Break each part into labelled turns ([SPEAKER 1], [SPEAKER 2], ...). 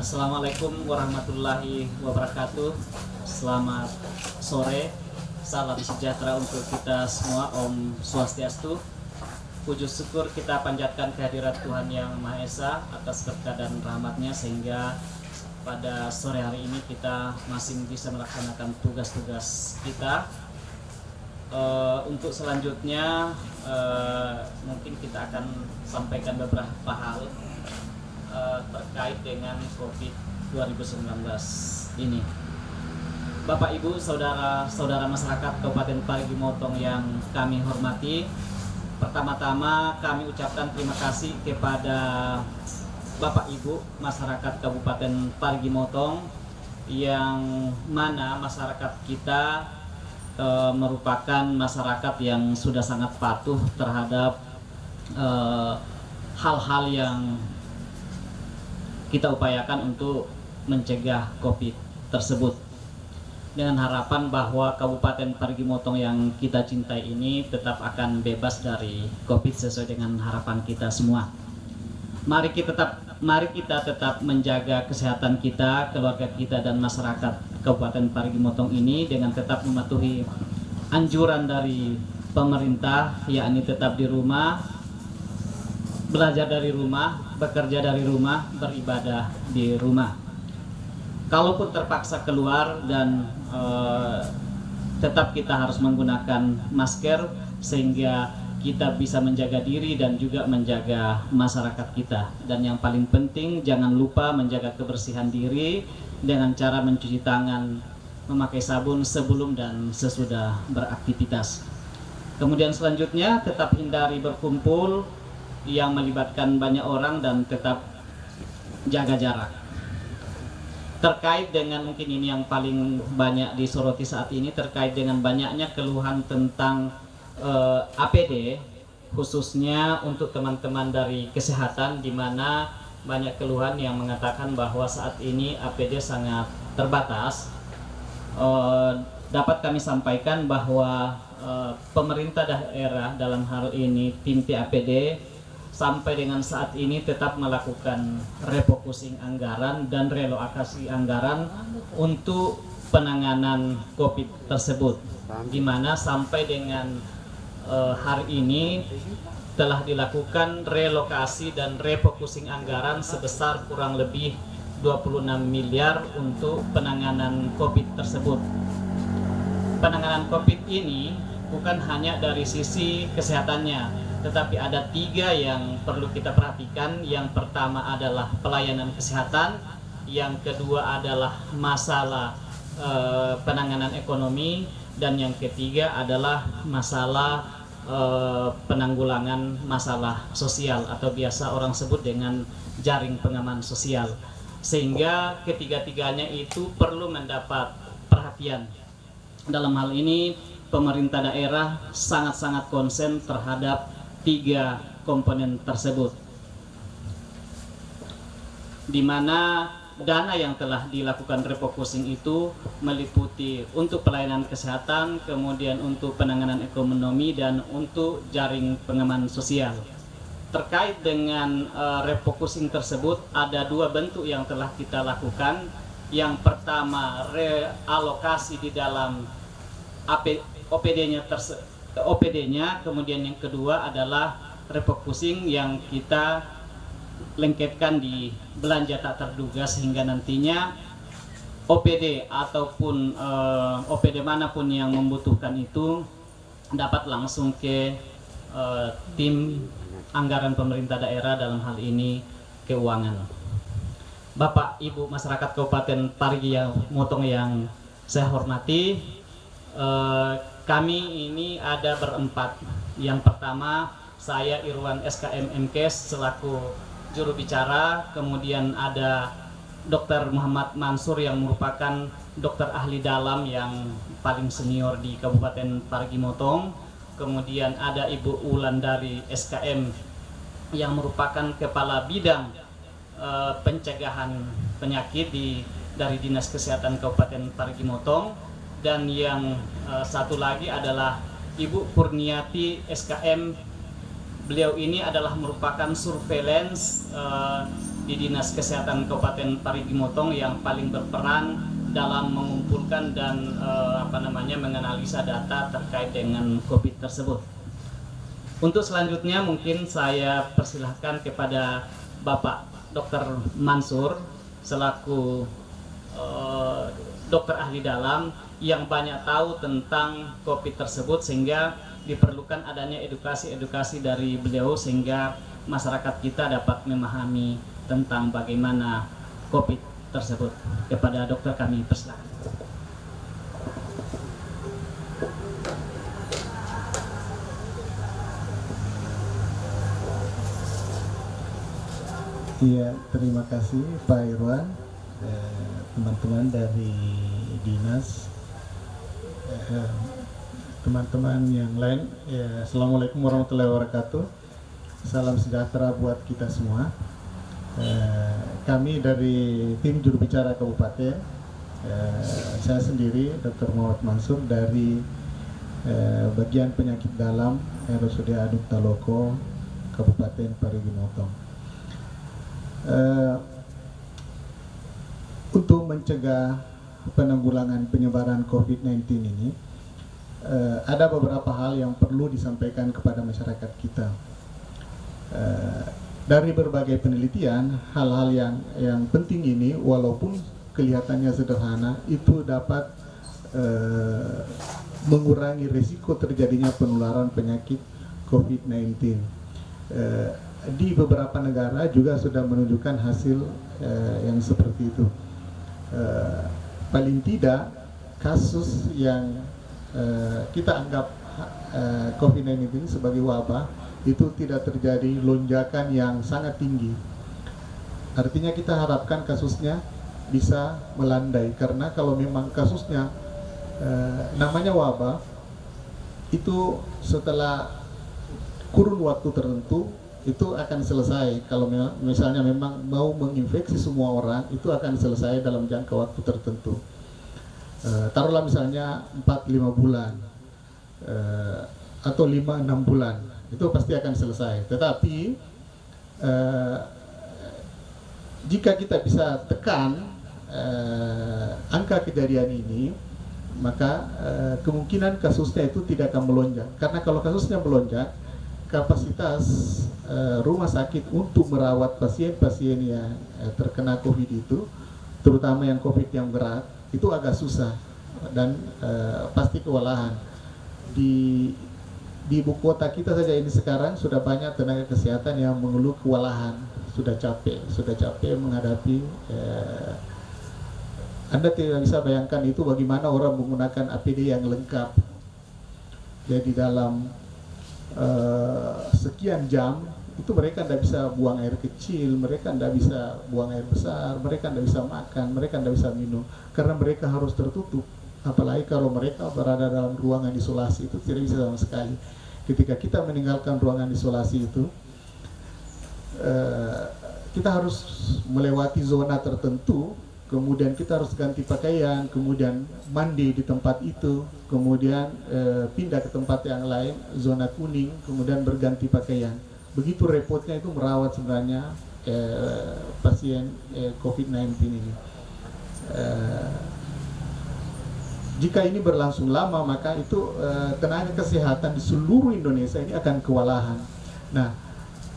[SPEAKER 1] Assalamualaikum warahmatullahi wabarakatuh. Selamat sore, salam sejahtera untuk kita semua. Om Swastiastu. Puji syukur kita panjatkan kehadirat Tuhan Yang Maha Esa atas berkat dan rahmatnya, sehingga pada sore hari ini kita masih bisa melaksanakan tugas-tugas kita. Untuk selanjutnya mungkin kita akan sampaikan beberapa hal terkait dengan COVID 2019 ini. Bapak Ibu, saudara-saudara masyarakat Kabupaten Parigi Motong yang kami hormati, pertama-tama kami ucapkan terima kasih kepada Bapak Ibu masyarakat Kabupaten Parigi Motong, yang mana masyarakat kita merupakan masyarakat yang sudah sangat patuh terhadap hal-hal yang kita upayakan untuk mencegah COVID tersebut, dengan harapan bahwa Kabupaten Parigi Motong yang kita cintai ini tetap akan bebas dari COVID sesuai dengan harapan kita semua. Mari kita tetap menjaga kesehatan kita, keluarga kita, dan masyarakat Kabupaten Parigi Motong ini dengan tetap mematuhi anjuran dari pemerintah, yakni tetap di rumah, belajar dari rumah, bekerja dari rumah, beribadah di rumah. Kalaupun terpaksa keluar dan tetap kita harus menggunakan masker, sehingga kita bisa menjaga diri dan juga menjaga masyarakat kita. Dan yang paling penting, jangan lupa menjaga kebersihan diri dengan cara mencuci tangan, memakai sabun sebelum dan sesudah beraktivitas. Kemudian selanjutnya, tetap hindari berkumpul yang melibatkan banyak orang dan tetap jaga jarak. Terkait dengan, mungkin ini yang paling banyak disoroti saat ini, terkait dengan banyaknya keluhan tentang APD, khususnya untuk teman-teman dari kesehatan, di mana banyak keluhan yang mengatakan bahwa saat ini APD sangat terbatas. Dapat kami sampaikan bahwa pemerintah daerah dalam hal ini tim TAPD sampai dengan saat ini tetap melakukan refocusing anggaran dan relokasi anggaran untuk penanganan COVID tersebut, di mana sampai dengan hari ini telah dilakukan relokasi dan refocusing anggaran sebesar kurang lebih 26 miliar untuk penanganan COVID tersebut. Penanganan COVID ini bukan hanya dari sisi kesehatannya, tetapi ada 3 yang perlu kita perhatikan. Yang pertama adalah pelayanan kesehatan, yang kedua adalah masalah penanganan ekonomi, dan yang ketiga adalah masalah penanggulangan masalah sosial atau biasa orang sebut dengan jaring pengaman sosial. Sehingga ketiga-tiganya itu perlu mendapat perhatian. Dalam hal ini pemerintah daerah sangat-sangat konsen terhadap 3 komponen tersebut, di mana dana yang telah dilakukan refocusing itu meliputi untuk pelayanan kesehatan, kemudian untuk penanganan ekonomi, dan untuk jaring pengaman sosial. Terkait dengan refocusing tersebut, ada 2 bentuk yang telah kita lakukan. Yang pertama, realokasi di dalam OPD-nya, kemudian yang kedua adalah refocusing yang kita lengketkan di belanja tak terduga, sehingga nantinya OPD ataupun OPD manapun yang membutuhkan itu dapat langsung ke tim anggaran pemerintah daerah, dalam hal ini keuangan. Bapak Ibu masyarakat Kabupaten Parigi Motong yang saya hormati, kami ini ada berempat. Yang pertama, saya Irwan SKM MKes selaku juru bicara, kemudian ada Dr. Muhammad Mansur yang merupakan dokter ahli dalam yang paling senior di Kabupaten Parigi Motong, kemudian ada Ibu Wulandari SKM yang merupakan kepala bidang pencegahan penyakit dari Dinas Kesehatan Kabupaten Parigi Motong, dan yang satu lagi adalah Ibu Purniati SKM. Beliau ini adalah merupakan surveillance di Dinas Kesehatan Kabupaten Parigi Motong yang paling berperan dalam mengumpulkan dan menganalisa data terkait dengan COVID tersebut. Untuk selanjutnya mungkin saya persilahkan kepada Bapak Dr. Mansur selaku dokter ahli dalam yang banyak tahu tentang COVID tersebut, sehingga diperlukan adanya edukasi dari beliau sehingga masyarakat kita dapat memahami tentang bagaimana COVID tersebut. Kepada dokter kami persilakan.
[SPEAKER 2] Iya, terima kasih Pak Irwan, teman-teman dari dinas, teman-teman yang lain. Assalamualaikum warahmatullahi wabarakatuh. Salam sejahtera buat kita semua. Kami dari tim juru bicara kabupaten, saya sendiri Dr. Muhammad Mansur dari bagian penyakit dalam RSUD Aduk Taloko, Kabupaten Parigi Motong. Untuk mencegah penanggulangan penyebaran COVID-19 ini, ada beberapa hal yang perlu disampaikan kepada masyarakat kita. Dari berbagai penelitian, hal-hal yang penting ini walaupun kelihatannya sederhana, itu dapat mengurangi risiko terjadinya penularan penyakit COVID-19. Di beberapa negara juga sudah menunjukkan hasil yang seperti itu. Paling tidak kasus yang kita anggap COVID-19 sebagai wabah itu tidak terjadi lonjakan yang sangat tinggi. Artinya kita harapkan kasusnya bisa melandai, karena kalau memang kasusnya namanya wabah, itu setelah kurun waktu tertentu itu akan selesai. Kalau misalnya memang mau menginfeksi semua orang, itu akan selesai dalam jangka waktu tertentu. Taruhlah misalnya 4-5 bulan atau 5-6 bulan, itu pasti akan selesai. Tetapi jika kita bisa tekan angka kejadian ini, maka kemungkinan kasusnya itu tidak akan melonjak. Karena kalau kasusnya melonjak, kapasitas rumah sakit untuk merawat pasien-pasien yang terkena COVID itu, terutama yang COVID yang berat, itu agak susah dan pasti kewalahan. Di ibu kota kita saja ini sekarang sudah banyak tenaga kesehatan yang mengeluh kewalahan, sudah capek menghadapi. Anda tidak bisa bayangkan itu bagaimana orang menggunakan APD yang lengkap. Jadi dalam sekian jam itu mereka tidak bisa buang air kecil, mereka tidak bisa buang air besar, mereka tidak bisa makan, mereka tidak bisa minum, karena mereka harus tertutup. Apalagi kalau mereka berada dalam ruangan isolasi, itu tidak bisa sama sekali. Ketika kita meninggalkan ruangan isolasi itu, kita harus melewati zona tertentu, kemudian kita harus ganti pakaian, kemudian mandi di tempat itu, kemudian pindah ke tempat yang lain, zona kuning, kemudian berganti pakaian. Begitu repotnya itu merawat sebenarnya pasien COVID-19 ini. Jika ini berlangsung lama, maka itu tenaga kesehatan di seluruh Indonesia ini akan kewalahan. Nah,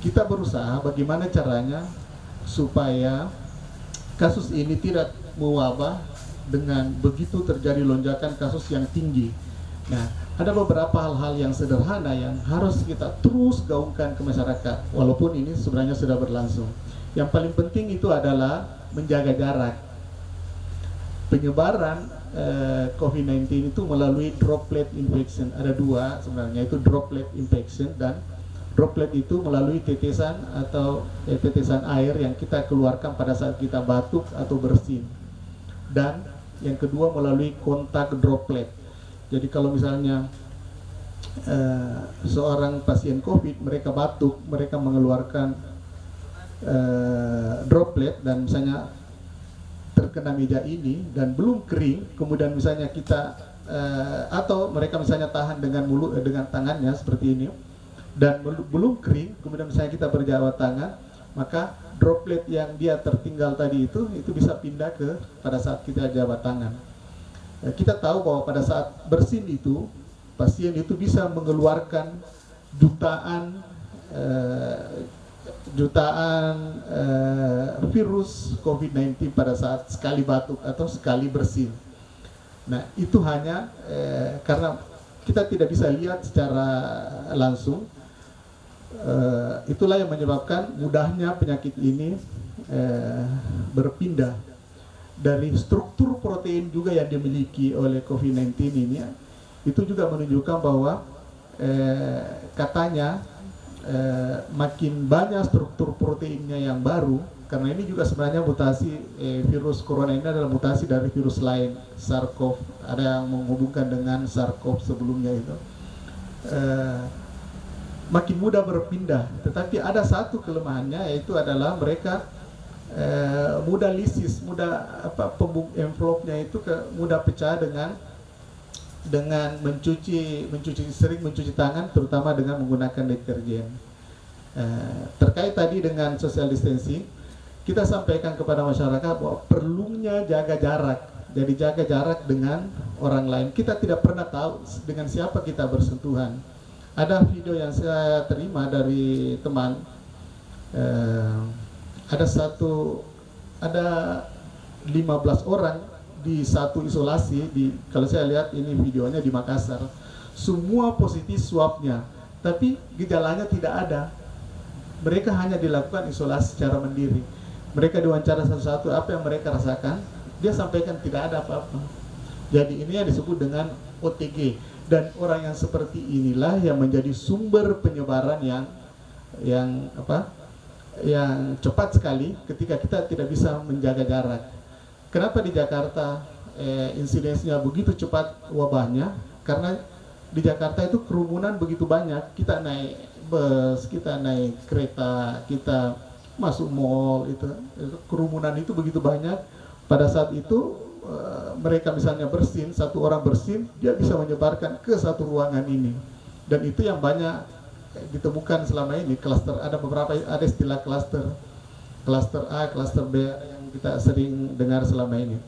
[SPEAKER 2] kita berusaha bagaimana caranya supaya kasus ini tidak mewabah dengan begitu terjadi lonjakan kasus yang tinggi. Nah, ada beberapa hal-hal yang sederhana yang harus kita terus gaungkan ke masyarakat, walaupun ini sebenarnya sudah berlangsung. Yang paling penting itu adalah menjaga jarak. Penyebaran COVID-19 itu melalui droplet infection. Ada dua sebenarnya, itu droplet infection, dan droplet itu melalui tetesan atau tetesan air yang kita keluarkan pada saat kita batuk atau bersin. Dan yang kedua melalui kontak droplet. Jadi kalau misalnya seorang pasien COVID, mereka batuk, mereka mengeluarkan droplet, dan misalnya terkena meja ini dan belum kering, kemudian misalnya kita atau mereka misalnya tahan dengan mulut, dengan tangannya seperti ini, dan belum kering, kemudian misalnya kita berjabat tangan, maka droplet yang dia tertinggal tadi itu bisa pindah ke pada saat kita jabat tangan. Kita tahu bahwa pada saat bersin itu pasien itu bisa mengeluarkan jutaan virus COVID-19 pada saat sekali batuk atau sekali bersin. Nah, itu hanya karena kita tidak bisa lihat secara langsung. Itulah yang menyebabkan mudahnya penyakit ini berpindah dari struktur protein juga yang dimiliki oleh COVID-19 ini. Itu juga menunjukkan bahwa katanya makin banyak struktur proteinnya yang baru, karena ini juga sebenarnya mutasi virus corona ini adalah mutasi dari virus lain, SARS-CoV, ada yang menghubungkan dengan SARS-CoV sebelumnya itu. Makin mudah berpindah, tetapi ada satu kelemahannya, yaitu adalah mereka mudah lisis, mudah envelope-nya itu mudah pecah dengan sering mencuci tangan, terutama dengan menggunakan deterjen. Terkait tadi dengan social distancing, kita sampaikan kepada masyarakat bahwa perlunya jaga jarak. Jadi jaga jarak dengan orang lain. Kita tidak pernah tahu dengan siapa kita bersentuhan. Ada video yang saya terima dari teman, ada 15 orang di satu isolasi, kalau saya lihat ini videonya di Makassar, semua positif swabnya, tapi gejalanya tidak ada. Mereka hanya dilakukan isolasi secara mandiri. Mereka diwawancara satu-satu apa yang mereka rasakan, dia sampaikan tidak ada apa-apa. Jadi ini yang disebut dengan OTG, dan orang yang seperti inilah yang menjadi sumber penyebaran yang cepat sekali ketika kita tidak bisa menjaga jarak. Kenapa di Jakarta insidensinya begitu cepat wabahnya? Karena di Jakarta itu kerumunan begitu banyak. Kita naik bus, kita naik kereta, kita masuk mall, itu kerumunan itu begitu banyak. Pada saat itu mereka misalnya bersin, satu orang bersin, dia bisa menyebarkan ke satu ruangan ini. Dan itu yang banyak ditemukan selama ini, klaster. Ada beberapa, ada istilah klaster A, klaster B, yang kita sering dengar selama ini.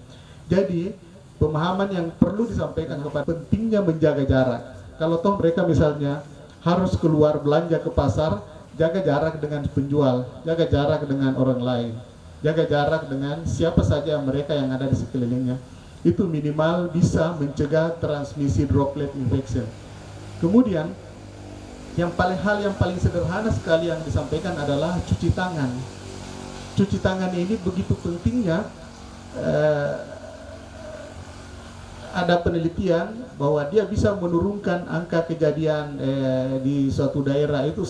[SPEAKER 2] Jadi pemahaman yang perlu disampaikan kepada pentingnya menjaga jarak. Kalau toh mereka misalnya harus keluar belanja ke pasar, jaga jarak dengan penjual, jaga jarak dengan orang lain, jaga jarak dengan siapa saja mereka yang ada di sekelilingnya. Itu minimal bisa mencegah transmisi droplet infection. Kemudian hal yang paling sederhana sekali yang disampaikan adalah cuci tangan. Cuci tangan ini begitu pentingnya. Ada penelitian bahwa dia bisa menurunkan angka kejadian di suatu daerah itu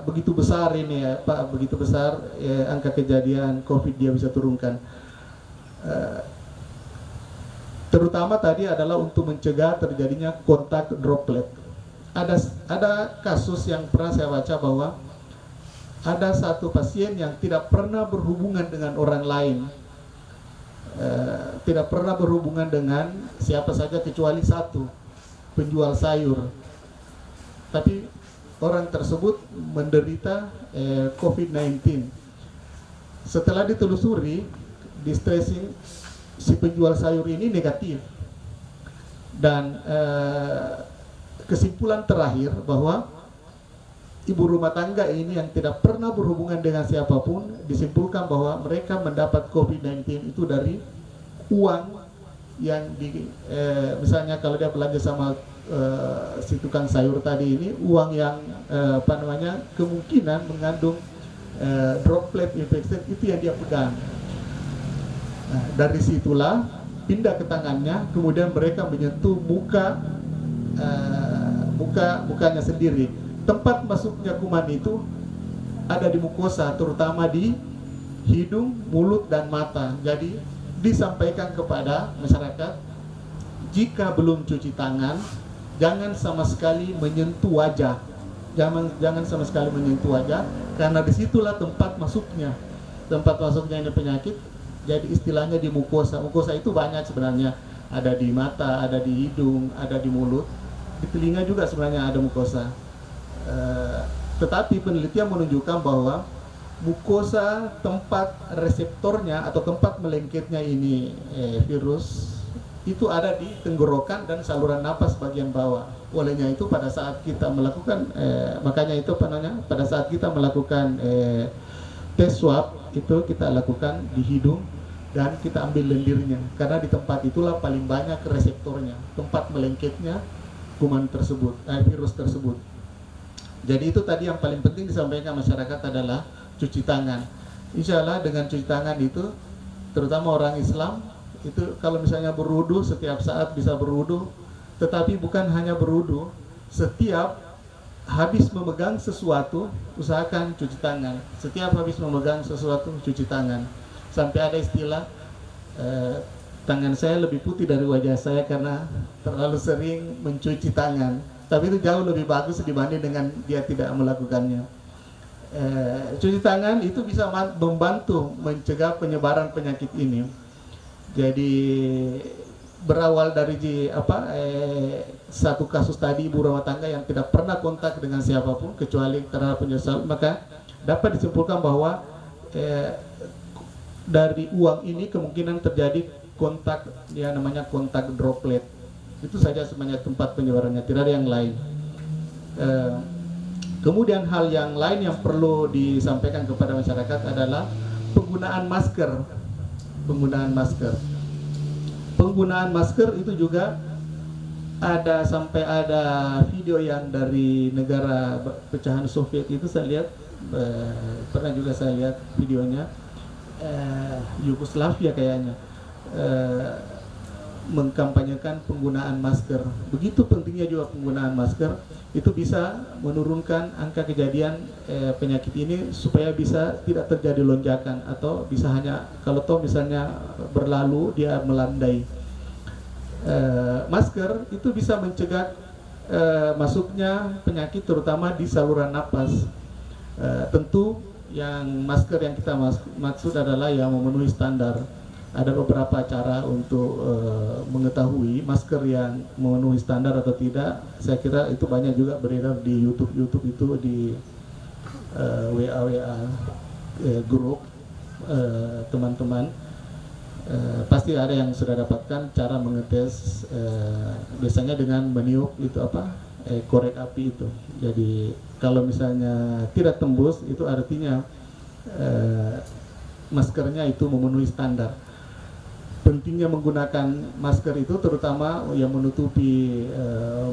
[SPEAKER 2] begitu besar ini begitu besar angka kejadian COVID dia bisa turunkan. Terutama tadi adalah untuk mencegah terjadinya kontak droplet. Ada kasus yang pernah saya baca bahwa ada satu pasien yang tidak pernah berhubungan dengan orang lain, tidak pernah berhubungan dengan siapa saja kecuali satu penjual sayur, tapi orang tersebut menderita COVID-19. Setelah ditelusuri, di tracing, si penjual sayur ini negatif, dan kesimpulan terakhir bahwa ibu rumah tangga ini yang tidak pernah berhubungan dengan siapapun, disimpulkan bahwa mereka mendapat COVID-19 itu dari uang yang misalnya kalau dia belanja sama si tukang sayur tadi ini, uang yang kemungkinan mengandung droplet infection itu yang dia pegang. Nah, dari situlah pindah ke tangannya, kemudian mereka menyentuh mukanya sendiri. Tempat masuknya kuman itu ada di mukosa, terutama di hidung, mulut, dan mata. Jadi disampaikan kepada masyarakat, jika belum cuci tangan, jangan sama sekali menyentuh wajah. Jangan sama sekali menyentuh wajah, karena disitulah tempat masuknya ini penyakit. Jadi istilahnya di mukosa. Mukosa itu banyak sebenarnya, ada di mata, ada di hidung, ada di mulut, di telinga juga sebenarnya ada mukosa. Tetapi penelitian menunjukkan bahwa mukosa tempat reseptornya atau tempat melengketnya ini virus itu ada di tenggorokan dan saluran napas bagian bawah. Olehnya itu pada saat kita melakukan makanya itu apa namanya, pada saat kita melakukan tes swab itu kita lakukan di hidung dan kita ambil lendirnya, karena di tempat itulah paling banyak reseptornya, tempat melengketnya kuman tersebut, virus tersebut. Jadi itu tadi yang paling penting disampaikan masyarakat adalah cuci tangan. Insya Allah dengan cuci tangan itu, terutama orang Islam itu kalau misalnya berwudu setiap saat bisa berwudu, tetapi bukan hanya berwudu, setiap habis memegang sesuatu usahakan cuci tangan. Setiap habis memegang sesuatu cuci tangan. Sampai ada istilah tangan saya lebih putih dari wajah saya karena terlalu sering mencuci tangan. Tapi itu jauh lebih bagus dibanding dengan dia tidak melakukannya. Cuci tangan itu bisa membantu mencegah penyebaran penyakit ini. Jadi berawal dari satu kasus tadi, ibu rumah tangga yang tidak pernah kontak dengan siapapun kecuali terhadap penyusul, maka dapat disimpulkan bahwa dari uang ini kemungkinan terjadi kontak, ya namanya kontak droplet. Itu saja sebenarnya tempat penyebarannya, tidak ada yang lain. Kemudian hal yang lain yang perlu disampaikan kepada masyarakat adalah penggunaan masker. Penggunaan masker itu juga sampai ada video yang dari negara pecahan Soviet itu saya lihat, pernah juga saya lihat videonya, Yugoslavia kayaknya, mengkampanyekan penggunaan masker. Begitu pentingnya juga penggunaan masker, itu bisa menurunkan angka kejadian penyakit ini supaya bisa tidak terjadi lonjakan, atau bisa hanya kalau toh misalnya berlalu dia melandai. Masker itu bisa mencegah masuknya penyakit terutama di saluran napas. Tentu yang masker yang kita maksud adalah yang memenuhi standar. Ada beberapa cara untuk mengetahui masker yang memenuhi standar atau tidak. Saya kira itu banyak juga beredar di YouTube itu, di WA grup teman-teman. Pasti ada yang sudah dapatkan cara mengetes, biasanya dengan meniup itu korek api itu. Jadi kalau misalnya tidak tembus, itu artinya maskernya itu memenuhi standar. Pentingnya menggunakan masker itu terutama yang menutupi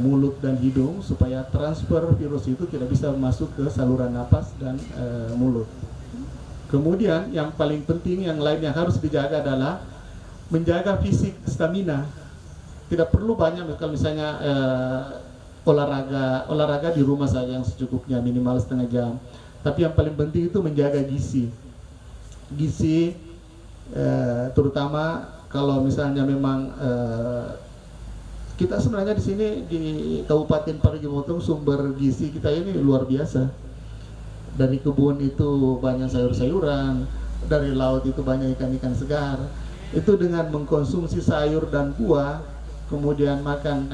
[SPEAKER 2] mulut dan hidung supaya transfer virus itu tidak bisa masuk ke saluran napas dan mulut. Kemudian yang paling penting yang lain yang harus dijaga adalah menjaga fisik, stamina. Tidak perlu banyak, kalau misalnya olahraga di rumah saja yang secukupnya, minimal setengah jam. Tapi yang paling penting itu menjaga gizi, terutama kalau misalnya memang kita sebenarnya di sini di Kabupaten Parigi Motong sumber gizi kita ini luar biasa. Dari kebun itu banyak sayur-sayuran, dari laut itu banyak ikan-ikan segar. Itu dengan mengkonsumsi sayur dan buah, kemudian makan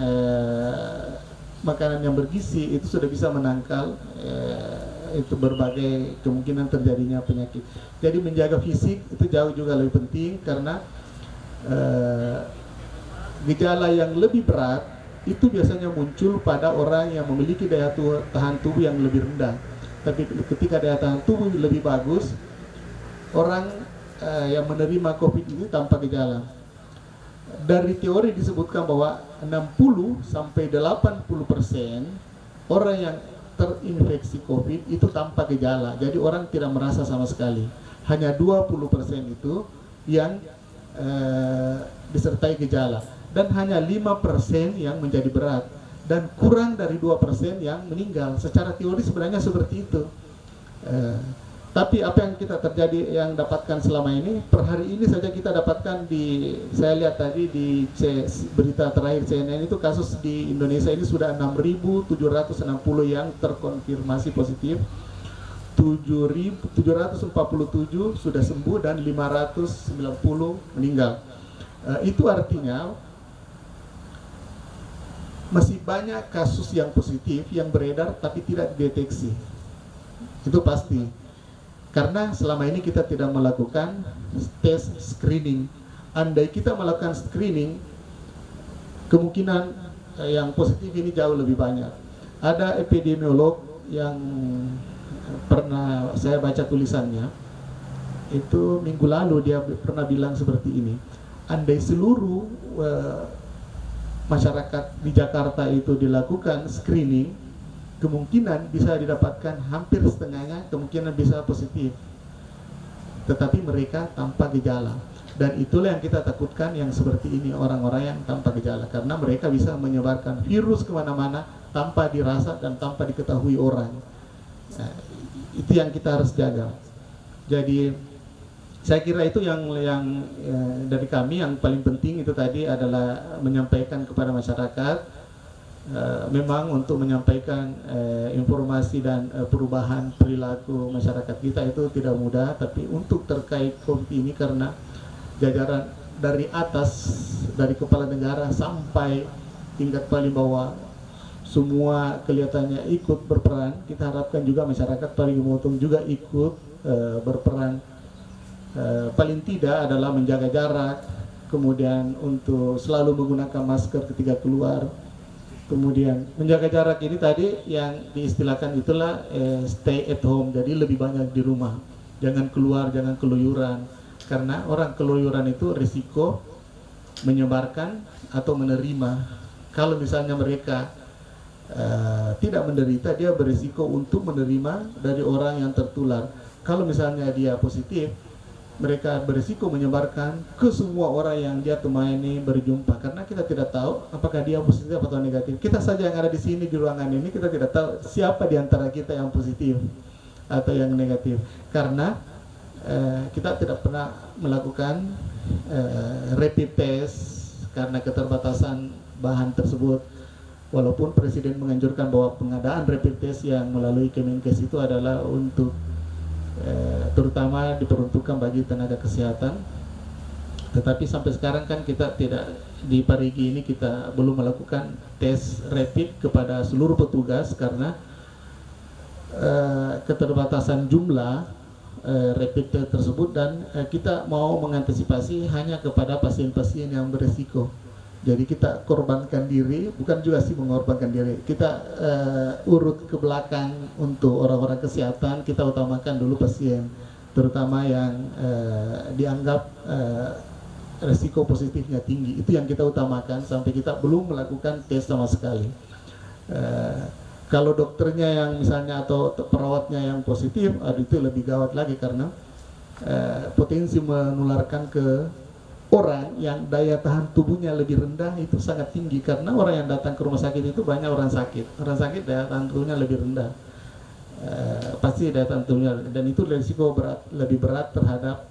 [SPEAKER 2] makanan yang bergizi, itu sudah bisa menangkal itu berbagai kemungkinan terjadinya penyakit. Jadi menjaga fisik itu jauh juga lebih penting, karena gejala yang lebih berat itu biasanya muncul pada orang yang memiliki daya tahan tubuh yang lebih rendah. Tapi ketika daya tahan tubuh lebih bagus, orang yang menerima COVID ini tanpa gejala. Dari teori disebutkan bahwa 60-80% orang yang terinfeksi COVID itu tanpa gejala. Jadi orang tidak merasa sama sekali. Hanya 20% itu yang disertai gejala. Dan hanya 5% yang menjadi berat. Dan kurang dari 2% yang meninggal. Secara teori sebenarnya seperti itu. Tapi apa yang kita yang dapatkan selama ini, per hari ini saja kita dapatkan saya lihat tadi di berita terakhir CNN itu kasus di Indonesia ini sudah 6.760 yang terkonfirmasi positif, 747 sudah sembuh dan 590 meninggal. Itu artinya masih banyak kasus yang positif yang beredar tapi tidak dideteksi. Itu pasti. Karena selama ini kita tidak melakukan tes screening. Andai kita melakukan screening, kemungkinan yang positif ini jauh lebih banyak. Ada epidemiolog yang pernah saya baca tulisannya, itu minggu lalu dia pernah bilang seperti ini, andai seluruh masyarakat di Jakarta itu dilakukan screening, kemungkinan bisa didapatkan hampir setengahnya kemungkinan bisa positif, tetapi mereka tanpa gejala. Dan itulah yang kita takutkan, yang seperti ini, orang-orang yang tanpa gejala, karena mereka bisa menyebarkan virus kemana-mana tanpa dirasa dan tanpa diketahui orang. Nah, itu yang kita harus jaga. Jadi saya kira itu yang dari kami yang paling penting itu tadi adalah menyampaikan kepada masyarakat. Memang untuk menyampaikan informasi dan perubahan perilaku masyarakat kita itu tidak mudah, tapi untuk terkait COVID ini, karena jajaran dari atas, dari kepala negara sampai tingkat paling bawah, semua kelihatannya ikut berperan. Kita harapkan juga masyarakat Parigi Motong juga ikut berperan. Paling tidak adalah menjaga jarak, kemudian untuk selalu menggunakan masker ketika keluar, kemudian menjaga jarak ini tadi yang diistilahkan itulah stay at home, jadi lebih banyak di rumah, jangan keluar, jangan keluyuran, karena orang keluyuran itu risiko menyebarkan atau menerima. Kalau misalnya mereka tidak menderita, dia berisiko untuk menerima dari orang yang tertular. Kalau misalnya dia positif, mereka berisiko menyebarkan ke semua orang yang dia temani berjumpa, karena kita tidak tahu apakah dia positif atau negatif. Kita saja yang ada di sini di ruangan ini, kita tidak tahu siapa di antara kita yang positif atau yang negatif, karena kita tidak pernah melakukan rapid test karena keterbatasan bahan tersebut. Walaupun Presiden menganjurkan bahwa pengadaan rapid test yang melalui Kemenkes itu adalah untuk terutama diperuntukkan bagi tenaga kesehatan, tetapi sampai sekarang kan kita tidak, di Parigi ini kita belum melakukan tes rapid kepada seluruh petugas karena keterbatasan jumlah rapid test tersebut, dan kita mau mengantisipasi hanya kepada pasien-pasien yang beresiko. Jadi kita korbankan diri, bukan juga sih mengorbankan diri, kita urut ke belakang untuk orang-orang kesehatan. Kita utamakan dulu pasien, terutama yang dianggap resiko positifnya tinggi. Itu yang kita utamakan sampai kita belum melakukan tes sama sekali. Kalau dokternya yang misalnya atau perawatnya yang positif, itu lebih gawat lagi, karena potensi menularkan ke orang yang daya tahan tubuhnya lebih rendah itu sangat tinggi, karena orang yang datang ke rumah sakit itu banyak orang sakit daya tahan tubuhnya lebih rendah, pasti daya tahan tubuhnya, dan itu risiko lebih berat terhadap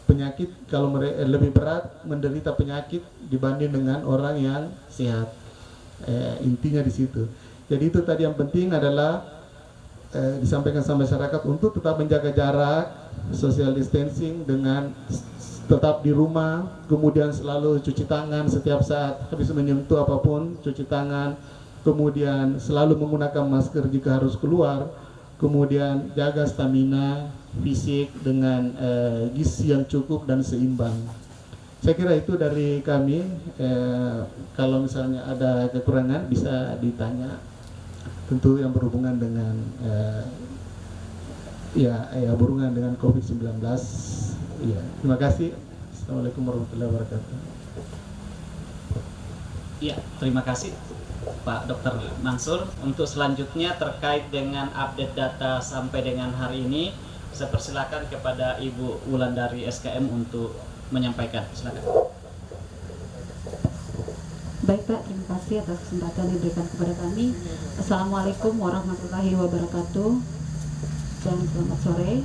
[SPEAKER 2] penyakit. Kalau mereka lebih berat menderita penyakit dibanding dengan orang yang sehat, intinya di situ. Jadi itu tadi yang penting adalah disampaikan sama masyarakat untuk tetap menjaga jarak, social distancing, dengan tetap di rumah, kemudian selalu cuci tangan setiap saat habis menyentuh apapun, cuci tangan, kemudian selalu menggunakan masker jika harus keluar, kemudian jaga stamina fisik dengan gizi yang cukup dan seimbang. Saya kira itu dari kami. Kalau misalnya ada kekurangan bisa ditanya, tentu yang berhubungan dengan berhubungan dengan COVID-19. Ya, terima kasih. Assalamualaikum warahmatullahi wabarakatuh.
[SPEAKER 1] Ya, terima kasih Pak Dr. Mansur. Untuk selanjutnya terkait dengan update data sampai dengan hari ini, saya persilakan kepada Ibu Wulandari SKM untuk menyampaikan. Silakan.
[SPEAKER 3] Baik Pak, terima kasih atas kesempatan yang diberikan kepada kami. Assalamualaikum warahmatullahi wabarakatuh dan selamat sore.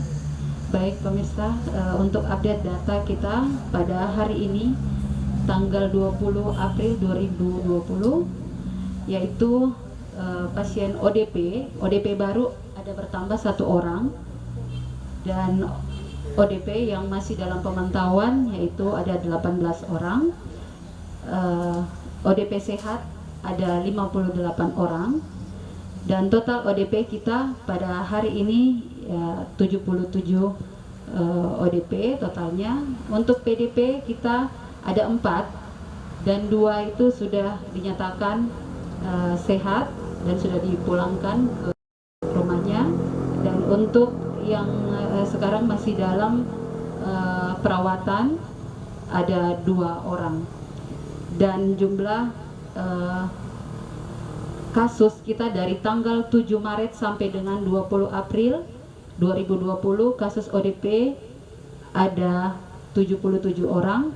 [SPEAKER 3] Baik pemirsa, untuk update data kita pada hari ini tanggal 20 April 2020, yaitu pasien ODP baru ada bertambah 1 orang, dan ODP yang masih dalam pemantauan yaitu ada 18 orang, ODP sehat ada 58 orang, dan total ODP kita pada hari ini 77 ODP totalnya. Untuk PDP kita ada 4 dan 2 itu sudah dinyatakan sehat dan sudah dipulangkan ke rumahnya. Dan untuk yang sekarang masih dalam perawatan ada 2 orang. Dan jumlah kasus kita dari tanggal 7 Maret sampai dengan 20 April 2020 kasus ODP ada 77 orang,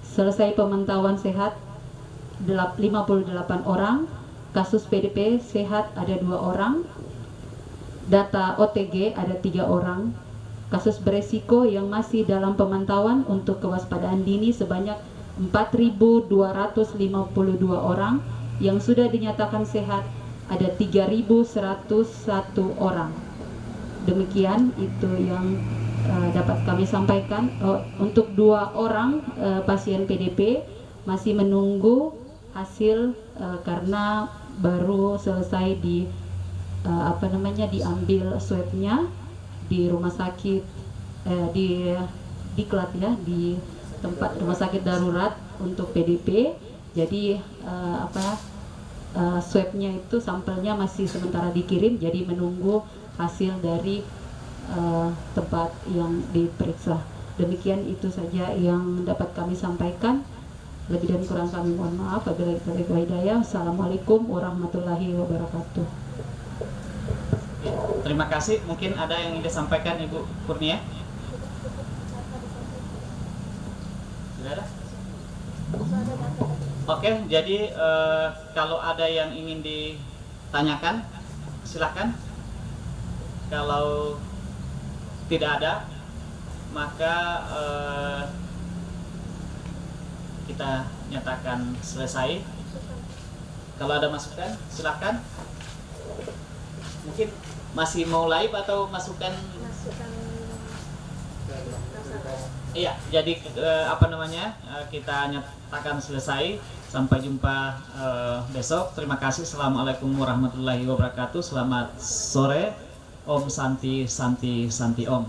[SPEAKER 3] selesai pemantauan sehat 58 orang, kasus PDP sehat ada 2 orang, data OTG ada 3 orang, kasus beresiko yang masih dalam pemantauan untuk kewaspadaan dini sebanyak 4.252 orang, yang sudah dinyatakan sehat ada 3.101 orang. Demikian itu yang dapat kami sampaikan. Untuk 2 orang pasien PDP masih menunggu hasil karena baru selesai diambil swabnya di rumah sakit di Diklat ya, di tempat rumah sakit darurat untuk PDP. Jadi swabnya itu sampelnya masih sementara dikirim, jadi menunggu hasil dari tempat yang diperiksa. Demikian itu saja yang dapat kami sampaikan. Lebih dan kurang kami mohon maaf. Wabillahi taufiq wal hidayah. Assalamualaikum warahmatullahi wabarakatuh.
[SPEAKER 1] Terima kasih. Mungkin ada yang ingin disampaikan Ibu Kurnia? Sudah ada? Oke, jadi kalau ada yang ingin ditanyakan, silakan. Kalau tidak ada, maka kita nyatakan selesai. Kalau ada masukan, silakan. Mungkin masih mau live atau masukan? Iya, jadi kita nyatakan selesai. Sampai jumpa besok. Terima kasih. Assalamualaikum warahmatullahi wabarakatuh. Selamat sore. Om Santi Santi Santi Om.